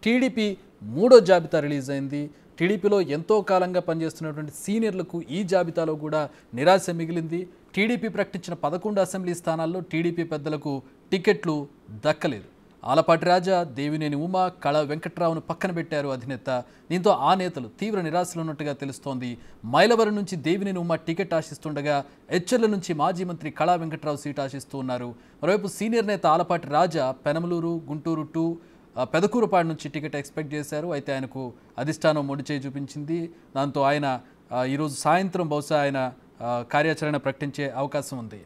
TDP మూడో జాబితా release అయింది. టీడీపీలో ఎంతో కాలంగా పనిచేస్తున్నటువంటి సీనియర్లకు ఈ జాబితాలో కూడా నిరాశ మిగిలింది. టీడీపీ ప్రకటించిన 11 అసెంబ్లీ స్థానాల్లో టీడీపీ పెద్దలకు టికెట్లు దక్కలేదు. ఆలపాటి రాజా, దేవినేని ఉమ, కళా వెంకట్రావును పక్కన పెట్టారు అధినేత. దీంతో ఆ నేతలు తీవ్ర నిరాశలో ఉన్నట్టుగా తెలుస్తోంది. మైలవరం నుంచి దేవినేని ఉమ టికెట్ ఆశిస్తుండగా ఎచ్చెర్ల నుంచి మాజీ మంత్రి కళా వెంకట్రావు సీట్ ఆశిస్తూ ఉన్నారు. మరోవైపు సీనియర్ నేత ఆలపాటి రాజా పెనమలూరు, గుంటూరు 2, పెదకూరుపాడు నుంచి టికెట్ ఎక్స్పెక్ట్ చేశారు. అయితే ఆయనకు అధిష్టానం మొండి చేయి చూపించింది. దాంతో ఆయన ఈరోజు సాయంత్రం బహుశా ఆయన కార్యాచరణ ప్రకటించే అవకాశం ఉంది.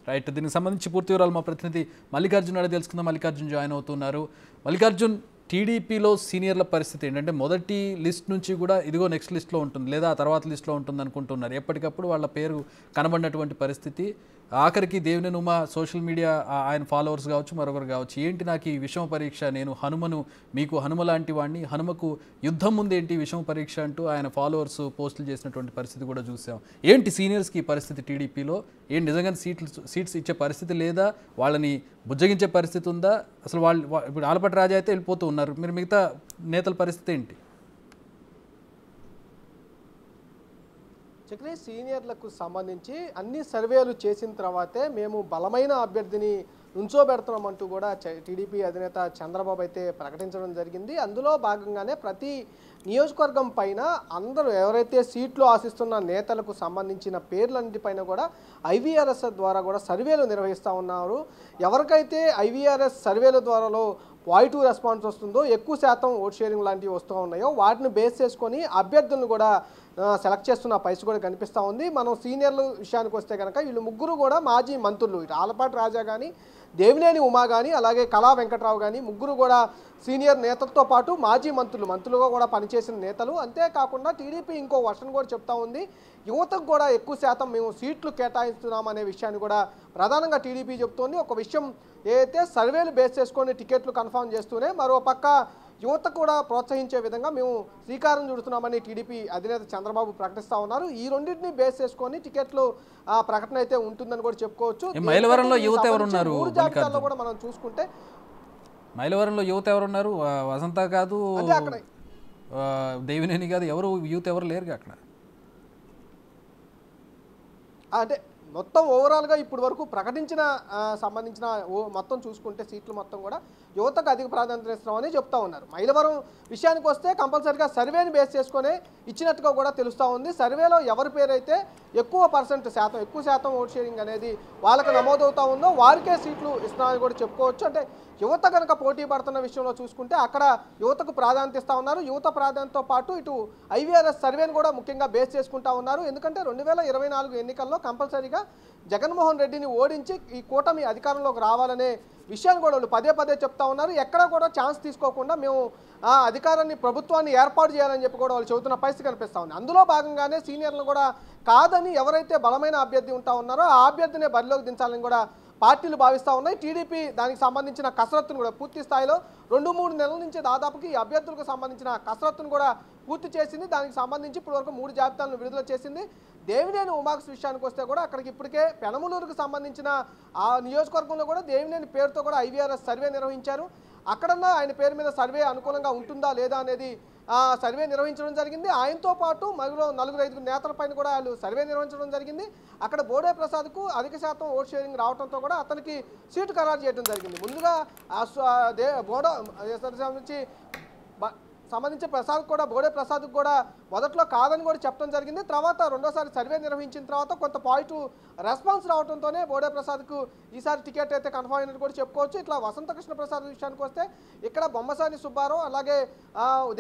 రైట్, దీనికి సంబంధించి పూర్తి వివరాలు మా ప్రతినిధి మల్లికార్జున్ అడిగి తెలుసుకుందాం. మల్లికార్జున్ జాయిన్ అవుతున్నారు. మల్లికార్జున్, టీడీపీలో సీనియర్ల పరిస్థితి ఏంటంటే మొదటి లిస్ట్ నుంచి కూడా ఇదిగో నెక్స్ట్ లిస్ట్లో ఉంటుంది లేదా ఆ తర్వాత లిస్ట్లో ఉంటుంది అనుకుంటున్నారు. ఎప్పటికప్పుడు వాళ్ళ పేరు కనబడినటువంటి పరిస్థితి. ఆఖరికి దేవినేని ఉమ సోషల్ మీడియా ఆయన ఫాలోవర్స్ కావచ్చు, మరొకరు కావచ్చు, ఏంటి నాకు ఈ విషమ పరీక్ష, నేను హనుమను, మీకు హనుమ లాంటి వాడిని, హనుమకు యుద్ధం ముందేంటి విషమ పరీక్ష అంటూ ఆయన ఫాలోవర్స్ పోస్టులు చేసినటువంటి పరిస్థితి కూడా చూసాం. ఏంటి సీనియర్స్కి ఈ పరిస్థితి టీడీపీలో? ఏంటి నిజంగా సీట్స్ ఇచ్చే పరిస్థితి లేదా? వాళ్ళని బుజ్జగించే పరిస్థితి ఉందా? అసలు వాళ్ళు ఇప్పుడు ఆలపాటి రాజా అయితే వెళ్ళిపోతూ ఉన్నారు, మీరు మిగతా నేతల పరిస్థితి ఏంటి? చక్రీ, సీనియర్లకు సంబంధించి అన్ని సర్వేలు చేసిన తర్వాతే మేము బలమైన అభ్యర్థిని నుంచోబెడుతున్నామంటూ కూడా టీడీపీ అధినేత చంద్రబాబు అయితే ప్రకటించడం జరిగింది. అందులో భాగంగానే ప్రతి నియోజకవర్గం పైన అందరూ ఎవరైతే సీట్లు ఆశిస్తున్న నేతలకు సంబంధించిన పేర్లన్నిటిపైన కూడా ఐవీఆర్ఎస్ ద్వారా కూడా సర్వేలు నిర్వహిస్తూ ఉన్నారు. ఎవరికైతే ఐవీఆర్ఎస్ సర్వేల ద్వారాలో పాజిటివ్ రెస్పాన్స్ వస్తుందో, ఎక్కువ శాతం ఓట్ షేరింగ్ లాంటివి వస్తూ ఉన్నాయో వాటిని బేస్ చేసుకొని అభ్యర్థులను కూడా సెలెక్ట్ చేస్తున్న పరిస్థితి కూడా కనిపిస్తూ ఉంది. మనం సీనియర్ల విషయానికి వస్తే కనుక వీళ్ళు ముగ్గురు కూడా మాజీ మంత్రులు. ఇటు ఆలపాటి రాజా కానీ, దేవినేని ఉమా కానీ, అలాగే కళా వెంకట్రావు కానీ ముగ్గురు కూడా సీనియర్ నేతలతో పాటు మాజీ మంత్రులుగా కూడా పనిచేసిన నేతలు. అంతేకాకుండా టీడీపీ ఇంకో వర్షన్ కూడా చెప్తా ఉంది, యువతకు కూడా ఎక్కువ శాతం మేము సీట్లు కేటాయిస్తున్నాం అనే విషయాన్ని కూడా ప్రధానంగా టీడీపీ చెప్తోంది. ఒక విషయం ఏదైతే సర్వేలు బేస్ చేసుకొని టికెట్లు కన్ఫర్మ్ చేస్తూనే మరో పక్క యువత కూడా ప్రోత్సహించే విధంగా మేము శ్రీకారం చుడుతున్నామని టీడీపీ అధినేత చంద్రబాబు ప్రకటిస్తూ ఉన్నారు. ఈ రెండింటిని బేస్ చేసుకొని టికెట్లు ప్రకటన అయితే ఉంటుందని కూడా చెప్పుకోవచ్చు. మైలవరంలో యువత ఎవరున్నారు? జాబితాలో కూడా మనం చూసుకుంటే మైలవరంలో యువత ఎవరున్నారు? వసంత కాదు, అక్కడ దేవినేని కాదు, ఎవరు యూత్ ఎవరు లేరుగా అక్కడ. అంటే మొత్తం ఓవరాల్గా ఇప్పటి వరకు ప్రకటించిన సంబంధించిన మొత్తం చూసుకుంటే సీట్లు మొత్తం కూడా యువతకు అధిక ప్రాధాన్యత ఇస్తామని చెప్తా ఉన్నారు. మైలవరం విషయానికి వస్తే కంపల్సరీగా సర్వేని బేస్ చేసుకొని ఇచ్చినట్టుగా కూడా తెలుస్తూ ఉంది. సర్వేలో ఎవరి పేరైతే ఎక్కువ శాతం ఓట్ షేరింగ్ అనేది వాళ్ళకి నమోదవుతూ ఉందో వారికే సీట్లు ఇస్తున్నామని కూడా చెప్పుకోవచ్చు. అంటే యువత కనుక పోటీ పడుతున్న విషయంలో చూసుకుంటే అక్కడ యువతకు ప్రాధాన్యత ఇస్తూ ఉన్నారు. యువత ప్రాధాన్యతతో పాటు ఇటు ఐవీఆర్ఎస్ సర్వేని కూడా ముఖ్యంగా బేస్ చేసుకుంటా ఉన్నారు. ఎందుకంటే 2024 ఎన్నికల్లో కంపల్సరీగా జగన్మోహన్ రెడ్డిని ఓడించి ఈ కూటమి అధికారంలోకి రావాలనే విషయాన్ని కూడా వాళ్ళు పదే చెప్తా ఉన్నారు. ఎక్కడ కూడా ఛాన్స్ తీసుకోకుండా మేము అధికారాన్ని, ప్రభుత్వాన్ని ఏర్పాటు చేయాలని చెప్పి కూడా వాళ్ళు చెబుతున్న పరిస్థితి కనిపిస్తూ ఉంది. అందులో భాగంగానే సీనియర్లు కూడా కాదని ఎవరైతే బలమైన అభ్యర్థి ఉంటా ఉన్నారో ఆ అభ్యర్థినే బరిలోకి దించాలని కూడా పార్టీలు భావిస్తూ ఉన్నాయి. టీడీపీ దానికి సంబంధించిన కసరత్తును కూడా పూర్తి స్థాయిలో 2-3 నెలల నుంచి దాదాపుకి ఈ అభ్యర్థులకు సంబంధించిన కసరత్తును కూడా పూర్తి చేసింది. దానికి సంబంధించి ఇప్పటివరకు 3 జాబితాలను విడుదల చేసింది. దేవినేని ఉమాక్స్ విషయానికి వస్తే కూడా అక్కడికి ఇప్పటికే పెనమలూరుకు సంబంధించిన ఆ నియోజకవర్గంలో కూడా దేవినేని పేరుతో కూడా ఐవీఆర్ఎస్ సర్వే నిర్వహించారు. అక్కడన్నా ఆయన పేరు మీద సర్వే అనుకూలంగా ఉంటుందా లేదా అనేది సర్వే నిర్వహించడం జరిగింది. ఆయనతో పాటు మరో 4-5 నేతలపైన కూడా వాళ్ళు సర్వే నిర్వహించడం జరిగింది. అక్కడ బోడే ప్రసాద్కు అధిక శాతం ఓట్ షేరింగ్ రావడంతో కూడా అతనికి సీటు ఖరారు చేయడం జరిగింది. ముందుగా సంబంధించి బోడే ప్రసాద్కు కూడా మొదట్లో కాదని కూడా చెప్పడం జరిగింది. తర్వాత రెండోసారి సర్వే నిర్వహించిన తర్వాత కొంత పాజిటివ్ రెస్పాన్స్ రావడంతోనే బోడే ప్రసాద్కు ఈసారి టికెట్ అయితే కన్ఫర్మ్ అయినట్టు కూడా చెప్పుకోవచ్చు. ఇట్లా వసంత కృష్ణ ప్రసాద్ విషయానికి వస్తే ఇక్కడ బొమ్మసాని సుబ్బారావు అలాగే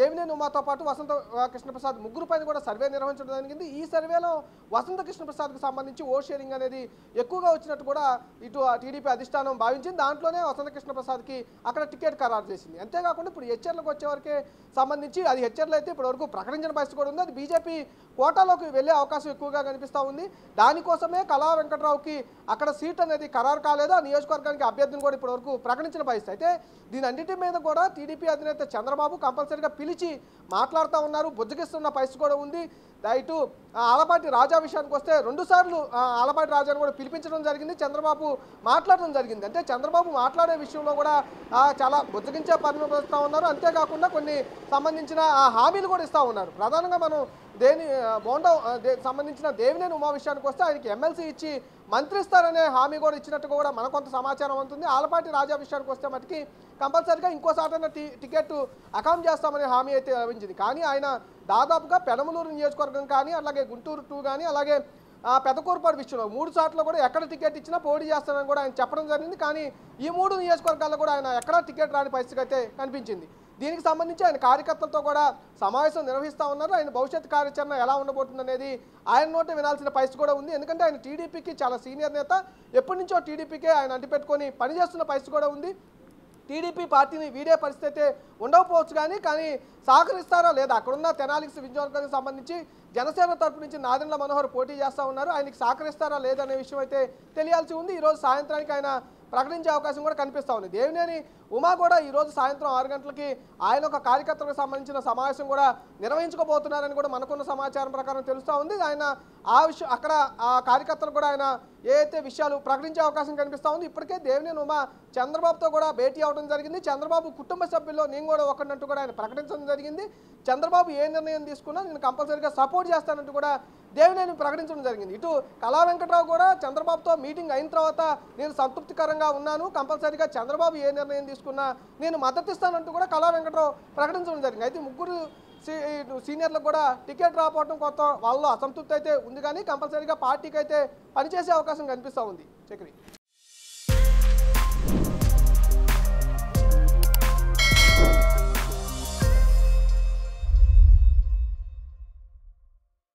దేవినేని ఉమాతో పాటు వసంత కృష్ణ ప్రసాద్ ముగ్గురు పైన కూడా సర్వే నిర్వహించడం జరిగింది. ఈ సర్వేలో వసంత కృష్ణ ప్రసాద్కు సంబంధించి ఓట్ షేరింగ్ అనేది ఎక్కువగా వచ్చినట్టు కూడా ఇటు టీడీపీ అధిష్టానం భావించింది. దాంట్లోనే వసంత కృష్ణ ప్రసాద్కి అక్కడ టికెట్ ఖరారు చేసింది. అంతేకాకుండా ఇప్పుడు హెచ్ఆర్లకు వచ్చేవరకే సంబంధించి అది హెచ్ఆర్లు అయితే ఇప్పటి వరకు ప్రకటించిన పరిస్థితి కూడా ఉంది. అది బీజేపీ కోటాలోకి వెళ్ళే అవకాశం ఎక్కువగా కనిపిస్తూ ఉంది. దానికోసమే కళా వెంకట్రావుకి అక్కడ సీట్ అనేది ఖరారు కాలేదు. ఆ నియోజకవర్గానికి అభ్యర్థిని కూడా ఇప్పటి వరకు ప్రకటించిన పరిస్థితి. అయితే దీని అన్నిటి మీద కూడా టీడీపీ అధినేత చంద్రబాబు కంపల్సరీగా పిలిచి మాట్లాడుతూ ఉన్నారు, బుజ్జగిస్తున్న పరిస్థితి కూడా ఉంది. ఇటు ఆలపాటి రాజా విషయానికి వస్తే 2 సార్లు ఆలపాటి రాజాను కూడా పిలిపించడం జరిగింది. చంద్రబాబు మాట్లాడడం జరిగింది. అంటే చంద్రబాబు మాట్లాడే విషయంలో కూడా చాలా బుజ్జగించే పరిణమిస్తూ ఉన్నారు. అంతేకాకుండా కొన్ని సంబంధించిన హామీలు కూడా ఇస్తూ ఉన్నారు. ప్రధానంగా మనం సంబంధించిన దేవినేని ఉమా విషయానికి వస్తే ఆయనకి ఎమ్మెల్సీ ఇచ్చి మంత్రి ఇస్తారనే హామీ కూడా ఇచ్చినట్టుగా కూడా మనకు కొంత సమాచారం ఉంటుంది. ఆలపాటి రాజా విషయానికి వస్తే మటుకి కంపల్సరీగా ఇంకోసారైనా టికెట్ అకౌంట్ చేస్తామనే హామీ అయితే లభించింది. కానీ ఆయన దాదాపుగా పెనమలూరు నియోజకవర్గం కానీ, అలాగే గుంటూరు 2 కానీ, అలాగే పెదకూరుపాడు విషయంలో 3 సార్లు కూడా ఎక్కడ టికెట్ ఇచ్చినా పోటీ చేస్తానని కూడా ఆయన చెప్పడం జరిగింది. కానీ ఈ 3 నియోజకవర్గాల్లో కూడా ఆయన ఎక్కడా టికెట్ రాని పరిస్థితి అయితే కనిపించింది. దీనికి సంబంధించి ఆయన కార్యకర్తలతో కూడా సమావేశం నిర్వహిస్తూ ఉన్నారు. ఆయన భవిష్యత్ కార్యాచరణ ఎలా ఉండబోతుంది అనేది ఆయన నోటే వినాల్సిన పరిస్థితి కూడా ఉంది. ఎందుకంటే ఆయన టీడీపీకి చాలా సీనియర్ నేత, ఎప్పటి నుంచో టీడీపీకే ఆయన అంటిపెట్టుకొని పనిచేస్తున్న పరిస్థితి కూడా ఉంది. టీడీపీ పార్టీని వీడే పరిస్థితి అయితే ఉండకపోవచ్చు, కానీ సహకరిస్తారా లేదా, అక్కడున్న తెనాలికి నియోజకవర్గానికి సంబంధించి జనసేన తరపు నుంచి నాదెండ్ల మనోహర్ పోటీ చేస్తూ ఉన్నారు. ఆయనకి సహకరిస్తారా లేదనే విషయం అయితే తెలియాల్సి ఉంది. ఈరోజు సాయంత్రానికి ఆయన ప్రకటించే అవకాశం కూడా కనిపిస్తూ ఉంది. దేవినేని ఉమా కూడా ఈరోజు సాయంత్రం 6 గంటలకి ఆయన ఒక కార్యకర్తలకు సంబంధించిన సమావేశం కూడా నిర్వహించుకోబోతున్నారని కూడా మనకున్న సమాచారం ప్రకారం తెలుస్తూ ఉంది. ఆయన అక్కడ ఆ కార్యకర్తలు కూడా ఆయన ఏదైతే విషయాలు ప్రకటించే అవకాశం కనిపిస్తూ ఉంది. ఇప్పటికే దేవినేని ఉమా చంద్రబాబుతో కూడా భేటీ అవడం జరిగింది. చంద్రబాబు కుటుంబ సభ్యుల్లో నేను కూడా ఒకరినంటూ కూడా ఆయన ప్రకటించడం జరిగింది. చంద్రబాబు ఏ నిర్ణయం తీసుకున్నా నేను కంపల్సరీగా సపోర్ట్ చేస్తానంటూ కూడా దేవినేని ప్రకటించడం జరిగింది. ఇటు కళా వెంకట్రావు కూడా చంద్రబాబుతో మీటింగ్ అయిన తర్వాత నేను సంతృప్తికరంగా ఉన్నాను, కంపల్సరీగా చంద్రబాబు ఏ నిర్ణయం తీసుకున్నా నేను మద్దతిస్తానంటూ కూడా కళా వెంకట్రావు ప్రకటించడం జరిగింది. అయితే ముగ్గురు సీనియర్లకు కూడా టికెట్ రాకపోవడం కొత్త వాళ్ళలో అసంతృప్తి అయితే ఉంది, కానీ కంపల్సరీగా పార్టీకి అయితే పనిచేసే అవకాశం కనిపిస్తూ ఉంది. చక్రి.